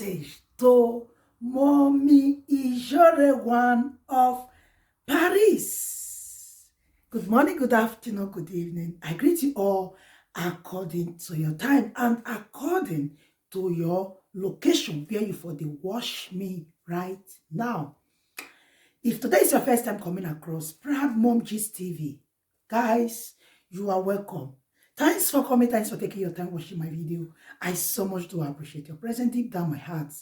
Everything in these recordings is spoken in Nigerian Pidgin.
message to Mommy Ijorewan of Paris. Good morning, good afternoon, good evening. I greet you all according to your time and according to your location where you for the watch me right now. If today is your first time coming across Proud Mom Gist TV, guys, you are welcome. Thanks for coming. Thanks for taking your time watching my video. I so much do appreciate your presence deep down my heart.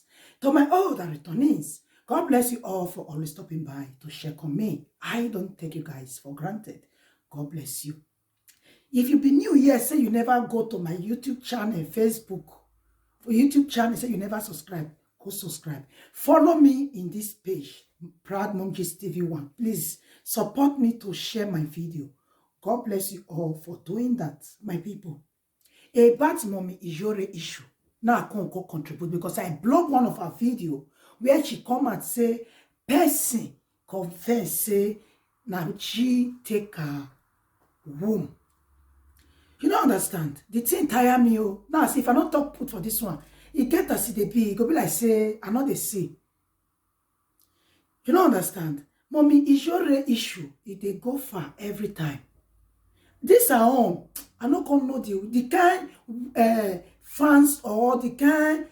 To my older returnees, God bless you all for always stopping by to check on me. I don't take you guys for granted. God bless you. If you be new here, say you never go to my YouTube channel, Facebook, for YouTube channel, say you never subscribe, go subscribe. Follow me in this page, Proud Mom Gist TV 1. Please support me to share my video. God bless you all for doing that, my people. About Mommy Ijore issue. Now I can't go contribute because I blocked one of her video where she come and say, person confess, say, now she take her womb. You don't understand. The thing tire me. Oh. Now, see, if I don't talk put for this one, it get a CDP, it go be like, say, I know they see. You don't understand. Mommy Ijore issue, they go far every time. This are all. I not gonna know the kind fans or the kind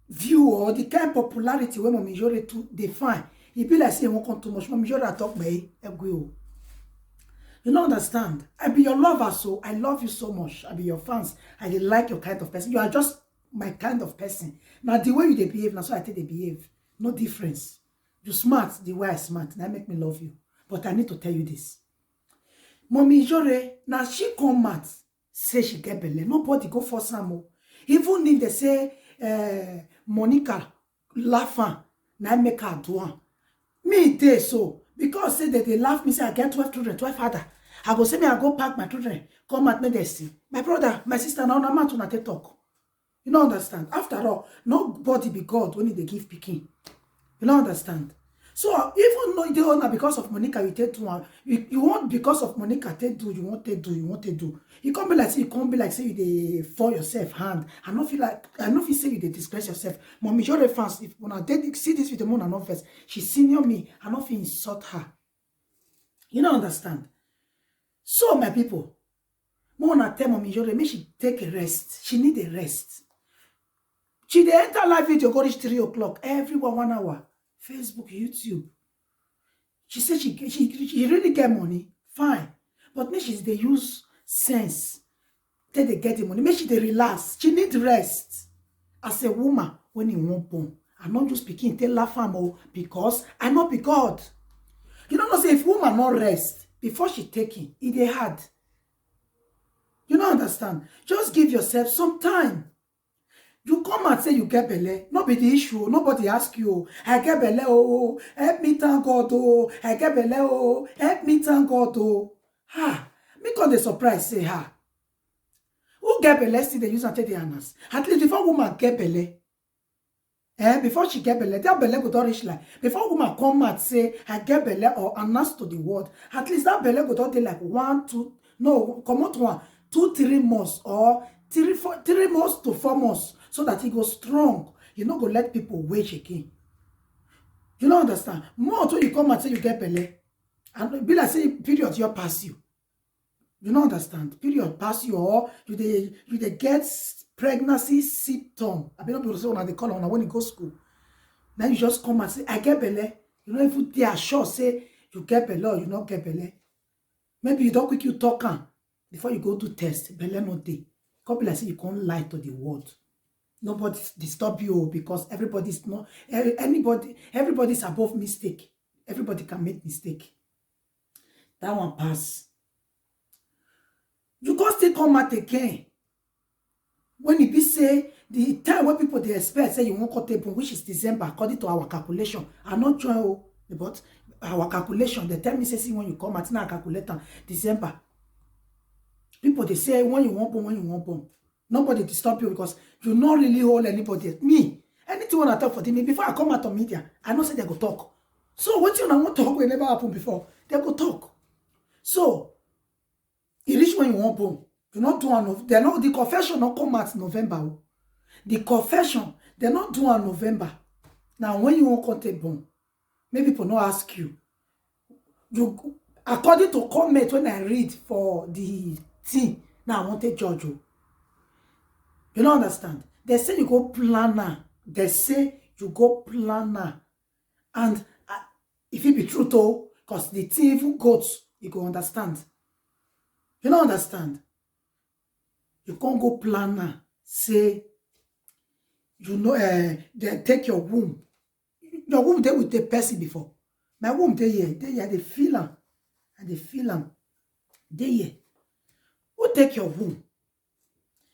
view or the kind popularity when Mommy Ijore to define. It be like say you won't come too much. Mommy Ijore talk me. You don't understand. I be your lover, so I love you so much. I be your fans. I like your kind of person. You are just my kind of person. Now the way you they behave, now so I think they behave. No difference. You smart the way I smart. That make me love you. But I need to tell you this. Mommy Ijore, now she come out, say she get belle. Nobody go for some. Even if they say Monica laughing, now make her do one. Me they so because say that they laugh me say I get 12 children, 12 father. I go say me I go pack my children, come at me they see. My brother, my sister, now I'm not to talk. You don't understand. After all, nobody be God when they give picking. You don't understand. So even though they don't because of Monica, you take one. You want because of Monica, take do, you want to do, you want to do. You can't be like say you can't be like say you they for yourself hand. I don't feel like I don't feel say you they disgrace yourself. Mommy Ijore fans, if when I did see this with the moon and not first, she senior me, I don't feel insult her. You don't understand. So my people, more than tell Mommy Ijore, make she take a rest. She need a rest. She dey enter live video go reach 3 o'clock. Everyone 1 hour. Facebook, YouTube. She said she really get money. Fine. But make she they use sense. Then they get the money. Make she they relax. She need rest. As a woman, when you want born. I'm not just speaking tell la femme because I not be God. You don't know say if woman not rest before she taking, it they hard. You don't understand. Just give yourself some time. You come and say you get belle, not be the issue. Nobody ask you, I get belle, oh, help me thank God, oh, I get belle, oh, help me thank God, oh. Ha, me come the surprise, say, ha. Who get belle still they use and take the honors? At least before woman get belle, before she get belle, that belle go to reach like, before woman come and say, I get belle or announce to the world, at least that belle go to like 1, 2, no, come out 1, 2, 3 months or 3 months to 4 months. So that he goes strong. You not go let people wage again. You don't understand. More until you come and say you get belle. And be like say period your pass you. You don't understand. Period pass you or you they get pregnancy symptom. I mean not people say when they call on when you go school. Then you just come and say, I get belle. You know if they are sure say you get belle or you not get belle. Maybe you don't quick you talk before you go do test. Belle no day. Come be like say you can't lie to the world. Nobody disturb you because everybody's not everybody's above mistake. Everybody can make mistake. That one pass. You can still come out again. When it be say the time when people they expect say you won't cut table, which is December, according to our calculation. I'm not sure but our calculation. They tell me say see when you come out now calculator December. People they say when you want born. Nobody disturb you because you not really hold anybody. Me, anything when I talk for me before I come out on media, I know say they go talk. So what you want to talk will never happen before. They go talk. So it reach when you want born. You not do enough. They not the confession not come out November. The confession They're not doing on November. Now, when you won't contact born, maybe people not ask you. You, according to comment when I read for the thing, now I want to judge you. You don't understand? They say you go planner. They say you go planner. And if it be true though, because the thing even goes, you go understand. You don't understand? You can't go planner. Say, you know, they take your womb. Your womb there with the person before. My womb there, they feel them. And they feel them. They who take your womb?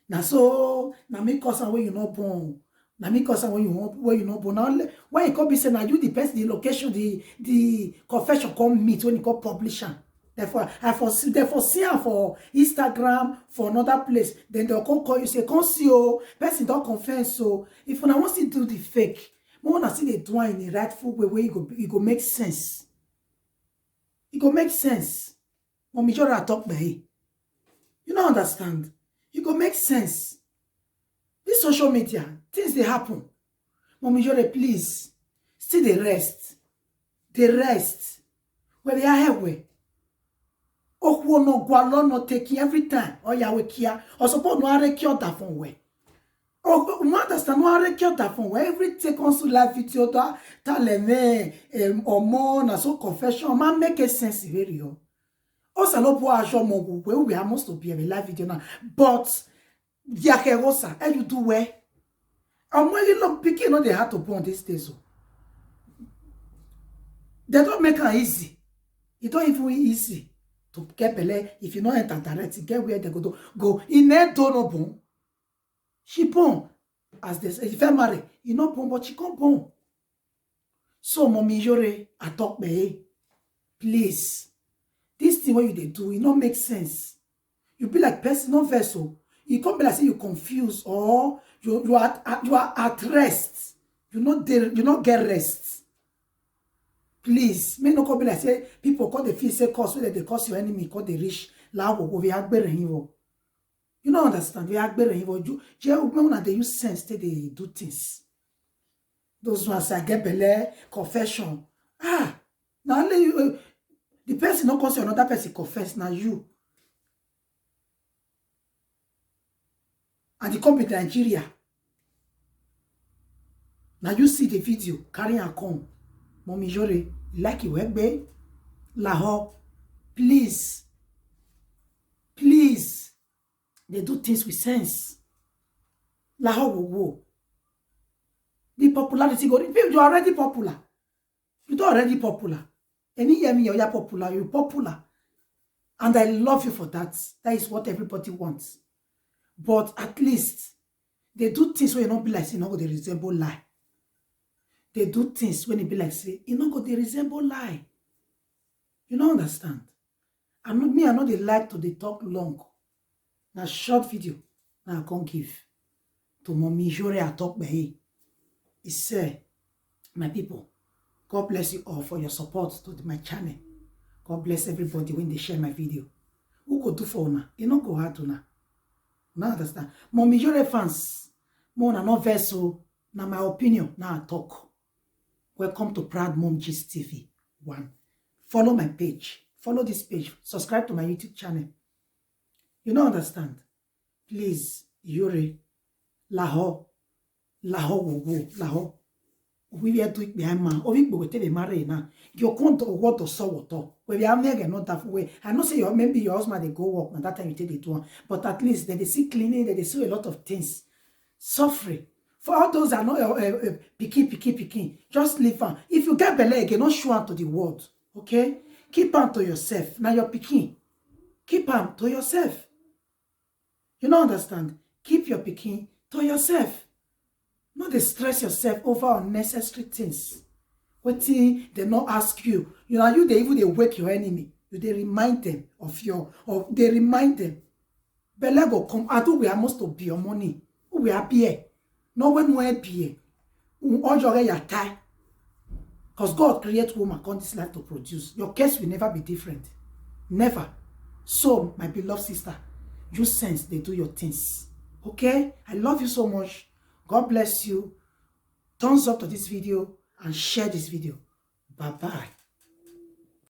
Now so, now me cause when you not born. Now me cause when you not born. Now when you come be say now you the person, the location, the confession come meet when you come publisher. Therefore, therefore see her for Instagram, for another place. Then they'll come call you, say, come see you, person don't confess. So if you want to do the fake, we want to see the do in the rightful way where it go make sense. It go make sense. Mommy Jora talk by you. You don't understand. It go make sense. This social media, things they happen. Mommy Jora, please, still the rest. The rest. Where they are here. Oh, no, gualo no taking every time. Oh, yeah, we kia. Or suppose no are killed that phone way. Oh, no understand no are killed that phone way. Every take on to live video to taleme or more na so confession. Man make a sense very oh. Also no po ajo mo we are most to be a live video now. But dia ke rosa, you do where? I'm really not picking on the heart to born these days. They don't make it easy. It don't even easy. To get belle, if you not enter direct, get where they go. In a don't born. She born. As they say, if I marry, you not born, but she can't born. So, mommy, Jore, I talk me. Please. This thing what you they do, it not make sense. You be like personal vessel. You can't be like say you confused or you are at rest. You not get rest. Please, may not come be like say people call the feel say cause whether they cause your enemy, call the rich. We are better You don't understand. We are better when they use sense, they do things. Those ones I get belle, confession. Now only you, the person not cause another person confess. Now you. And the come with Nigeria. Now you see the video carrying a come. Mommy Jore, like you wegbe, Lahore, please, they do things with sense. Lahore will go. The popularity go. You're already popular. You're already popular. Any year me you're popular, you're popular. And I love you for that. That is what everybody wants. But at least, they do things where you not be like, you know, they resemble lie. They do things when it be like, say, you know, they resemble lie. You don't understand. I know they like to talk long. Now, short video, now I can't give. To Mommy Jore, I talk by he. He said, my people, God bless you all for your support to my channel. God bless everybody when they share my video. Who go do for now? You don't go hard to now. Now understand. Mommy Jore fans, more na no vessel, na my opinion, now I talk. Welcome to Proud Mom Gist TV 1. Follow my page. Follow this page. Subscribe to my YouTube channel. You don't understand. Please, Jore, Lahore will go. Lahore. We are doing behind man. Or we go to the marry now. You can't what to saw what. When we are never not that way. I know say maybe your husband they go work and that time you take it one. But at least they see cleaning, they see a lot of things. Suffering. For all those that are not picky, just leave her. If you get belly again, not show her to the world. Okay? Keep her to yourself. Now you're picking. Keep her to yourself. You don't understand? Keep your picking to yourself. Not to stress yourself over unnecessary things. What they not ask you. You know, they even they wake your enemy. They remind them they remind them. Belly go come. I do we are most to be your money. We are here. No one will be all your tie. Because God creates woman on this life to produce. Your case will never be different. Never. So, my beloved sister, use sense, they do your things. Okay? I love you so much. God bless you. thumbs up to this video and share this video. Bye-bye.